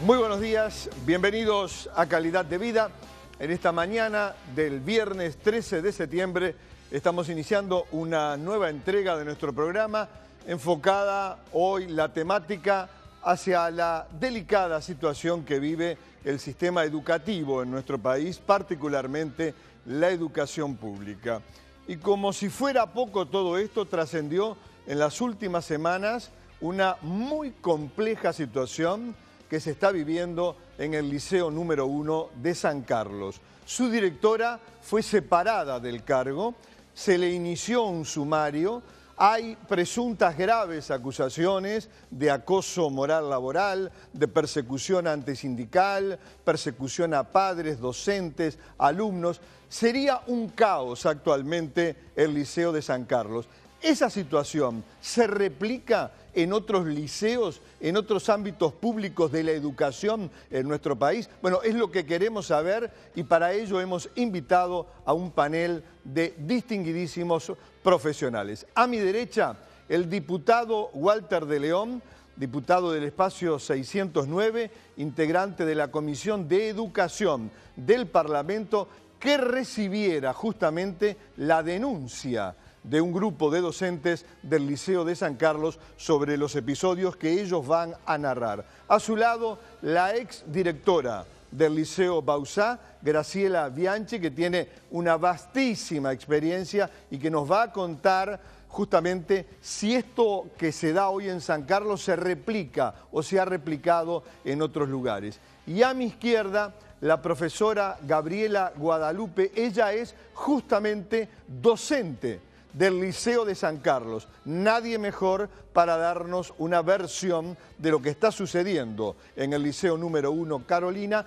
Muy buenos días, bienvenidos a Calidad de Vida. En esta mañana del viernes 13 de septiembre estamos iniciando una nueva entrega de nuestro programa enfocada hoy la temática hacia la delicada situación que vive el sistema educativo en nuestro país, particularmente la educación pública. Y como si fuera poco todo esto, trascendió en las últimas semanas una muy compleja situación que se está viviendo en el Liceo número 1 de San Carlos. Su directora fue separada del cargo, se le inició un sumario, hay presuntas graves acusaciones de acoso moral laboral, de persecución antisindical, persecución a padres, docentes, alumnos. Sería un caos actualmente el Liceo de San Carlos. ¿Esa situación se replica en otros liceos, en otros ámbitos públicos de la educación en nuestro país? Bueno, es lo que queremos saber y para ello hemos invitado a un panel de distinguidísimos profesionales. A mi derecha, el diputado Walter de León, diputado del espacio 609, integrante de la Comisión de Educación del Parlamento, que recibiera justamente la denuncia de un grupo de docentes del Liceo de San Carlos sobre los episodios que ellos van a narrar. A su lado, la exdirectora del Liceo Bauzá, Graciela Bianchi, que tiene una vastísima experiencia y que nos va a contar justamente si esto que se da hoy en San Carlos se replica o se ha replicado en otros lugares. Y a mi izquierda, la profesora Gabriela Guadalupe, ella es justamente docente del Liceo de San Carlos. Nadie mejor para darnos una versión de lo que está sucediendo en el Liceo número 1 Carolina.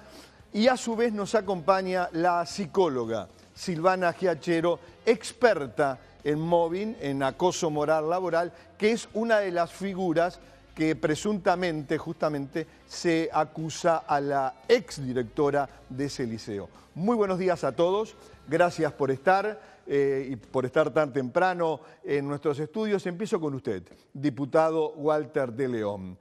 Y a su vez nos acompaña la psicóloga Silvana Giachero, experta en mobbing, en acoso moral laboral, que es una de las figuras que presuntamente, justamente, se acusa a la exdirectora de ese liceo. Muy buenos días a todos, gracias por estar y por estar tan temprano en nuestros estudios. Empiezo con usted, diputado Walter de León.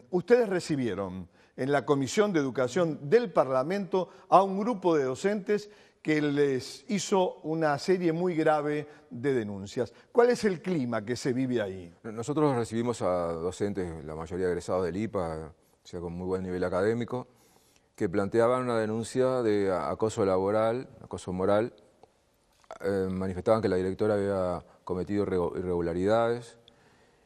Ustedes recibieron en la Comisión de Educación del Parlamento a un grupo de docentes que les hizo una serie muy grave de denuncias. ¿Cuál es el clima que se vive ahí? Nosotros recibimos a docentes, la mayoría egresados del IPA, o sea, con muy buen nivel académico, que planteaban una denuncia de acoso laboral, acoso moral. Manifestaban que la directora había cometido irregularidades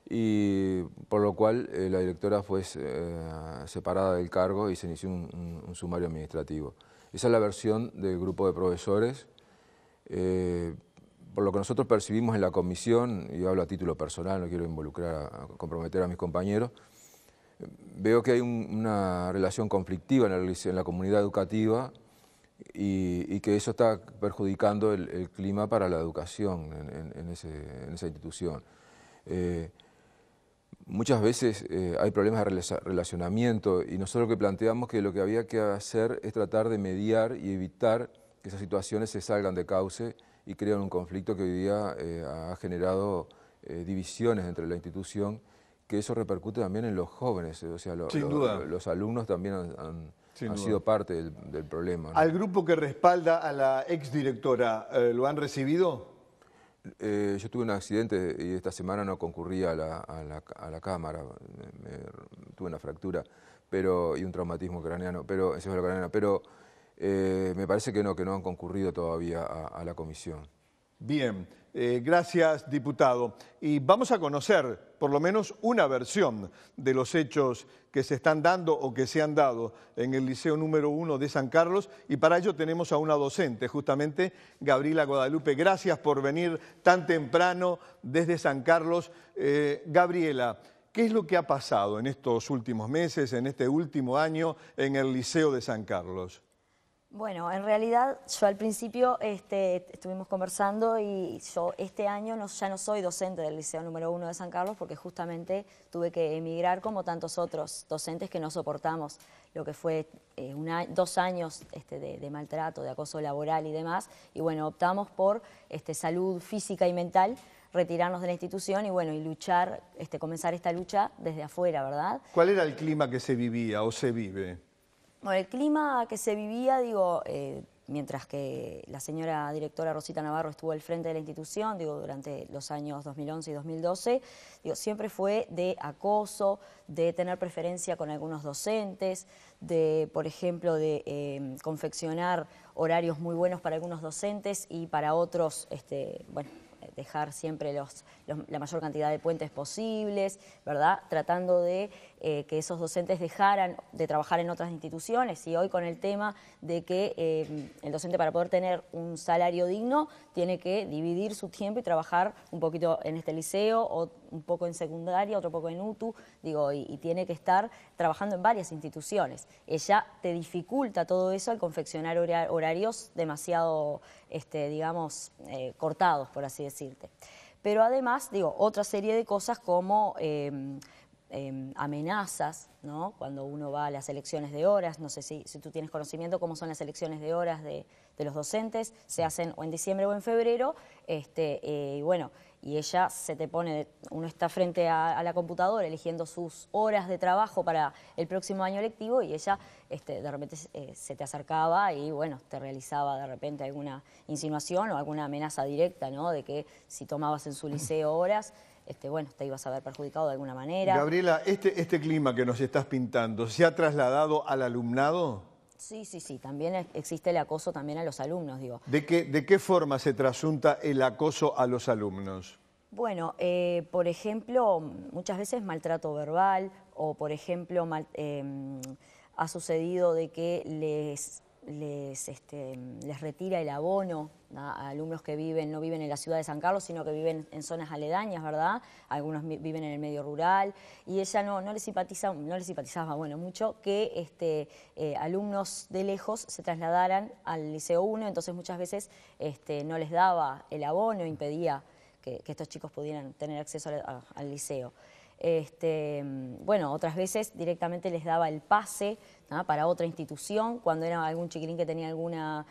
y por lo cual la directora fue separada del cargo y se inició un sumario administrativo. Esa es la versión del grupo de profesores. Por lo que nosotros percibimos en la comisión, y hablo a título personal, no quiero comprometer a mis compañeros, veo que hay una relación conflictiva en la comunidad educativa y que eso está perjudicando el clima para la educación en esa institución. Muchas veces hay problemas de relacionamiento y nosotros lo que planteamos que lo que había que hacer es tratar de mediar y evitar que esas situaciones se salgan de cauce y crean un conflicto que hoy día ha generado divisiones entre la institución, que eso repercute también en los jóvenes, o sea, los alumnos también han sido parte del problema, ¿no? ¿Al grupo que respalda a la exdirectora lo han recibido? Yo tuve un accidente y esta semana no concurrí a la cámara, tuve una fractura y un traumatismo craneano, encefalocraneano, pero me parece que no han concurrido todavía a la comisión. Bien, gracias, diputado. Y vamos a conocer por lo menos una versión de los hechos que se están dando o que se han dado en el Liceo número 1 de San Carlos, y para ello tenemos a una docente, justamente, Gabriela Guadalupe. Gracias por venir tan temprano desde San Carlos. Gabriela, ¿qué es lo que ha pasado en estos últimos meses, en este último año, en el Liceo de San Carlos? Bueno, en realidad yo al principio estuvimos conversando y yo este año ya no soy docente del Liceo número 1 de San Carlos porque justamente tuve que emigrar como tantos otros docentes que no soportamos lo que fue 2 años de maltrato, de acoso laboral y demás. Y bueno, optamos por salud física y mental retirarnos de la institución y bueno, y luchar, comenzar esta lucha desde afuera, ¿verdad? ¿Cuál era el clima que se vivía o se vive? Bueno, el clima que se vivía, digo, mientras que la señora directora Rosita Navarro estuvo al frente de la institución, digo, durante los años 2011 y 2012, digo, siempre fue de acoso, de tener preferencia con algunos docentes, de, por ejemplo, de confeccionar horarios muy buenos para algunos docentes y para otros, bueno, dejar siempre la mayor cantidad de puentes posibles, ¿verdad? Tratando de que esos docentes dejaran de trabajar en otras instituciones, y hoy con el tema de que el docente, para poder tener un salario digno, tiene que dividir su tiempo y trabajar un poquito en este liceo, o un poco en secundaria, otro poco en UTU, digo, y tiene que estar trabajando en varias instituciones. Ella te dificulta todo eso al confeccionar horarios demasiado, digamos, cortados, por así decirte. Pero además, digo, otra serie de cosas como amenazas, ¿no? Cuando uno va a las elecciones de horas, no sé si tú tienes conocimiento cómo son las elecciones de horas de los docentes, se hacen o en diciembre o en febrero, y bueno, y ella se te pone, uno está frente a la computadora eligiendo sus horas de trabajo para el próximo año lectivo, y ella de repente se te acercaba y bueno, te realizaba de repente alguna insinuación o alguna amenaza directa, ¿no? De que si tomabas en su liceo horas, bueno, te ibas a ver perjudicado de alguna manera. Gabriela, este clima que nos estás pintando, ¿se ha trasladado al alumnado? Sí, también existe el acoso también a los alumnos, digo. ¿De qué forma se trasunta el acoso a los alumnos? Bueno, por ejemplo, muchas veces maltrato verbal, o por ejemplo, ha sucedido de que les retira el abono a alumnos que no viven en la ciudad de San Carlos, sino que viven en zonas aledañas, ¿verdad? Algunos viven en el medio rural, y ella no les simpatizaba, bueno, mucho que alumnos de lejos se trasladaran al Liceo 1, entonces muchas veces no les daba el abono, impedía que estos chicos pudieran tener acceso al liceo. Bueno, otras veces directamente les daba el pase, ¿no? Para otra institución, cuando era algún chiquilín que tenía alguna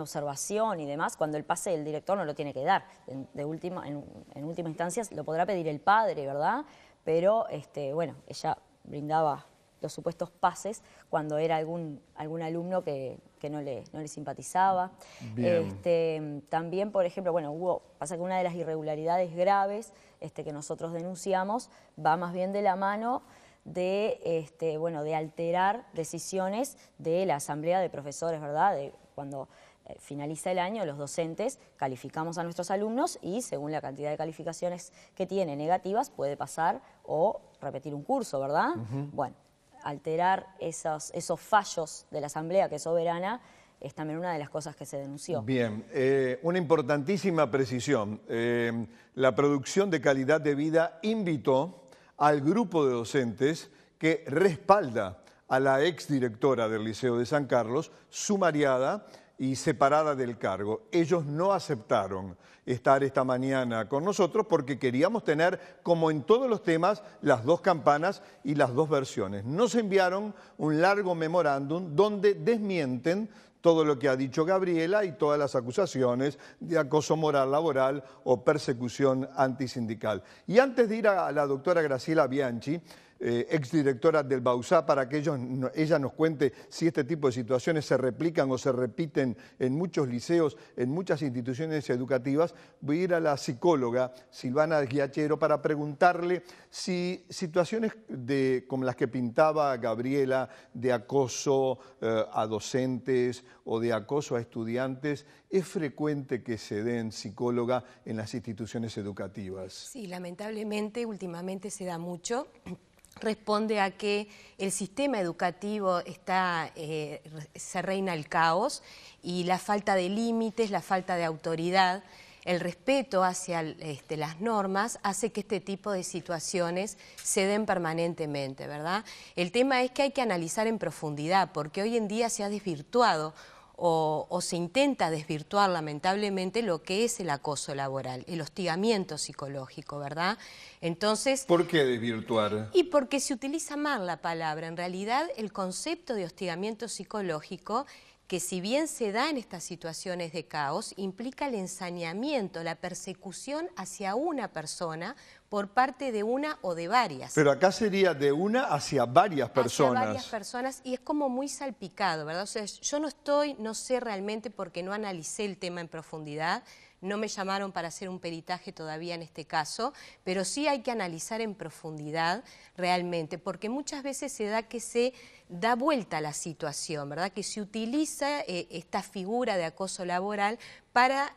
observación y demás, cuando el pase el director no lo tiene que dar. En última instancia lo podrá pedir el padre, ¿verdad? Pero, bueno, ella brindaba los supuestos pases cuando era algún alumno que no le simpatizaba. También, por ejemplo, bueno, pasa que una de las irregularidades graves que nosotros denunciamos va más bien de la mano de, bueno, de alterar decisiones de la asamblea de profesores, ¿verdad? Cuando finaliza el año, los docentes calificamos a nuestros alumnos y según la cantidad de calificaciones que tiene negativas puede pasar o repetir un curso, ¿verdad? Bueno, alterar esos fallos de la asamblea, que es soberana, es también una de las cosas que se denunció. Bien, una importantísima precisión. La producción de Calidad de Vida invitó al grupo de docentes que respalda a la exdirectora del Liceo de San Carlos, sumariada y separada del cargo. Ellos no aceptaron estar esta mañana con nosotros porque queríamos tener, como en todos los temas, las dos campanas y las dos versiones. Nos enviaron un largo memorándum donde desmienten todo lo que ha dicho Gabriela y todas las acusaciones de acoso moral laboral o persecución antisindical. Y antes de ir a la doctora Graciela Bianchi, exdirectora del BAUSA, para que ella nos cuente si este tipo de situaciones se replican o se repiten en muchos liceos, en muchas instituciones educativas, voy a ir a la psicóloga Silvana Giachero para preguntarle si situaciones como las que pintaba Gabriela, de acoso a docentes o de acoso a estudiantes, ¿es frecuente que se den, psicóloga, en las instituciones educativas? Sí, lamentablemente últimamente se da mucho. Responde a que el sistema educativo se reina el caos y la falta de límites, la falta de autoridad, el respeto hacia las normas hace que este tipo de situaciones se den permanentemente, ¿verdad? El tema es que hay que analizar en profundidad porque hoy en día se ha desvirtuado o se intenta desvirtuar lamentablemente lo que es el acoso laboral, el hostigamiento psicológico, ¿verdad? Entonces, ¿por qué desvirtuar? Y porque se utiliza mal la palabra. En realidad, el concepto de hostigamiento psicológico, que si bien se da en estas situaciones de caos, implica el ensañamiento, la persecución hacia una persona por parte de una o de varias. Pero acá sería de una hacia varias personas. Hacia varias personas, y es como muy salpicado, ¿verdad? O sea, yo no sé realmente porque no analicé el tema en profundidad, no me llamaron para hacer un peritaje todavía en este caso, pero sí hay que analizar en profundidad realmente, porque muchas veces se da que se da vuelta a la situación, ¿verdad? Que se utiliza esta figura de acoso laboral para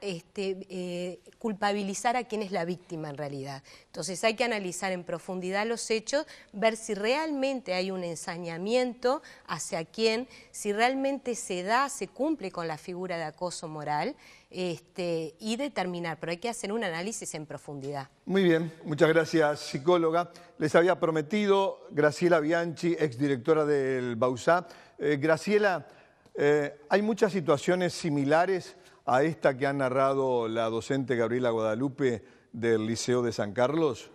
culpabilizar a quien es la víctima en realidad. Entonces hay que analizar en profundidad los hechos, ver si realmente hay un ensañamiento hacia quién, si realmente se cumple con la figura de acoso moral, y determinar, pero hay que hacer un análisis en profundidad. Muy bien, muchas gracias, psicóloga. Les había prometido Graciela Bianchi, exdirectora del BAUSA. Graciela, hay muchas situaciones similares a esta que ha narrado la docente Gabriela Guadalupe del Liceo de San Carlos.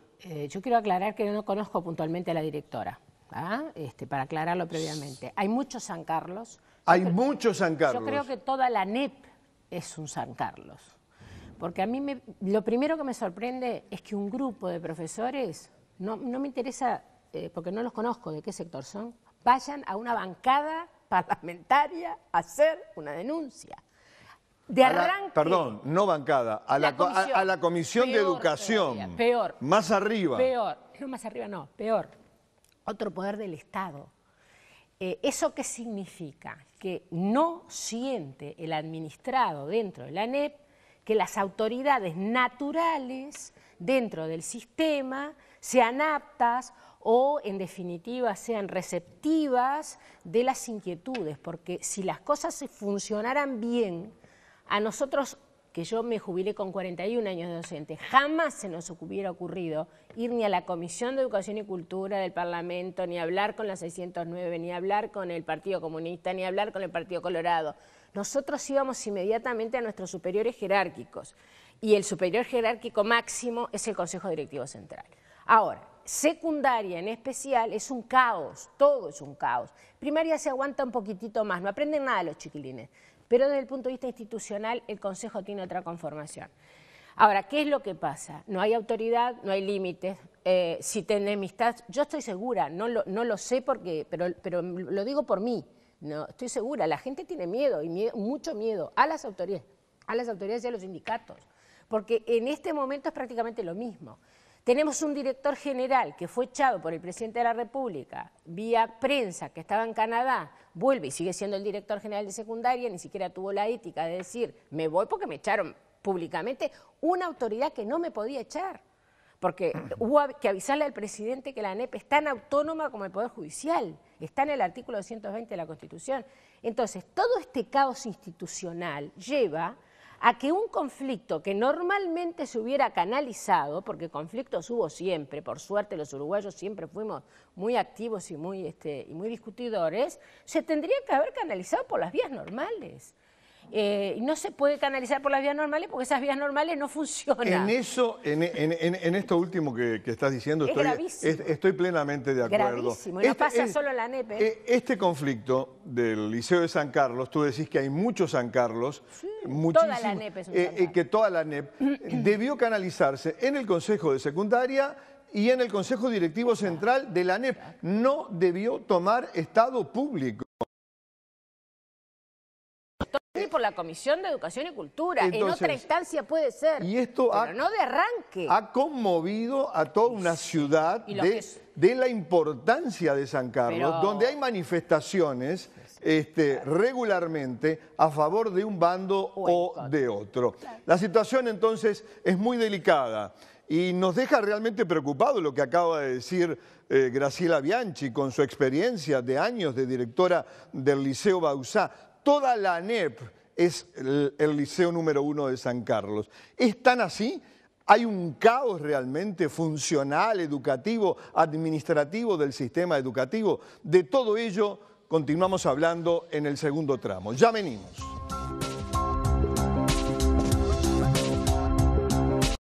Yo quiero aclarar que no conozco puntualmente a la directora, para aclararlo previamente. Hay muchos San Carlos. Hay muchos San Carlos. Yo creo que toda la ANEP es un San Carlos. Porque a mí lo primero que me sorprende es que un grupo de profesores, no me interesa, porque no los conozco de qué sector son, vayan a una bancada parlamentaria a hacer una denuncia. De arranque. Perdón, no bancada, a la Comisión de Educación. Todavía, peor. Más arriba. Peor. No, más arriba no, peor. Otro poder del Estado. ¿Eso qué significa? Que no siente el administrado dentro de la ANEP que las autoridades naturales dentro del sistema sean aptas o, en definitiva, sean receptivas de las inquietudes, porque si las cosas funcionaran bien, a nosotros, que yo me jubilé con 41 años de docente, jamás se nos hubiera ocurrido ir ni a la Comisión de Educación y Cultura del Parlamento, ni hablar con la 609, ni hablar con el Partido Comunista, ni hablar con el Partido Colorado. Nosotros íbamos inmediatamente a nuestros superiores jerárquicos, y el superior jerárquico máximo es el Consejo Directivo Central. Ahora, secundaria en especial es un caos, todo es un caos. Primaria se aguanta un poquitito más, no aprenden nada los chiquilines, pero desde el punto de vista institucional el Consejo tiene otra conformación. Ahora, ¿qué es lo que pasa? No hay autoridad, no hay límites. Si te enemistas, yo estoy segura, no lo sé porque, pero lo digo por mí, no, estoy segura, la gente tiene miedo, mucho miedo, a las autoridades y a los sindicatos, porque en este momento es prácticamente lo mismo. Tenemos un director general que fue echado por el presidente de la República vía prensa, que estaba en Canadá, vuelve y sigue siendo el director general de secundaria, ni siquiera tuvo la ética de decir, me voy porque me echaron públicamente, una autoridad que no me podía echar, porque hubo que avisarle al presidente que la ANEP es tan autónoma como el Poder Judicial, está en el artículo 220 de la Constitución. Entonces, todo este caos institucional lleva a que un conflicto que normalmente se hubiera canalizado, porque conflictos hubo siempre, por suerte los uruguayos siempre fuimos muy activos y muy discutidores, se tendría que haber canalizado por las vías normales. No se puede canalizar por las vías normales porque esas vías normales no funcionan. En esto último que estás diciendo, estoy plenamente de acuerdo. Gravísimo, y no pasa solo en la ANEP. Este conflicto del Liceo de San Carlos, tú decís que hay muchos San Carlos, sí, toda la ANEP es un San Carlos. Que toda la ANEP debió canalizarse en el Consejo de Secundaria y en el Consejo Directivo Central de la ANEP. No debió tomar estado público. Por la Comisión de Educación y Cultura, entonces, en otra instancia puede ser, y esto pero no de arranque. Ha conmovido a toda una ciudad de la importancia de San Carlos, donde hay manifestaciones regularmente a favor de un bando o de otro. Claro. La situación entonces es muy delicada y nos deja realmente preocupados lo que acaba de decir Graciela Bianchi con su experiencia de años de directora del Liceo BAUSA. Toda la ANEP es el liceo número 1 de San Carlos. ¿Es tan así? ¿Hay un caos realmente funcional, educativo, administrativo del sistema educativo? De todo ello continuamos hablando en el segundo tramo. Ya venimos.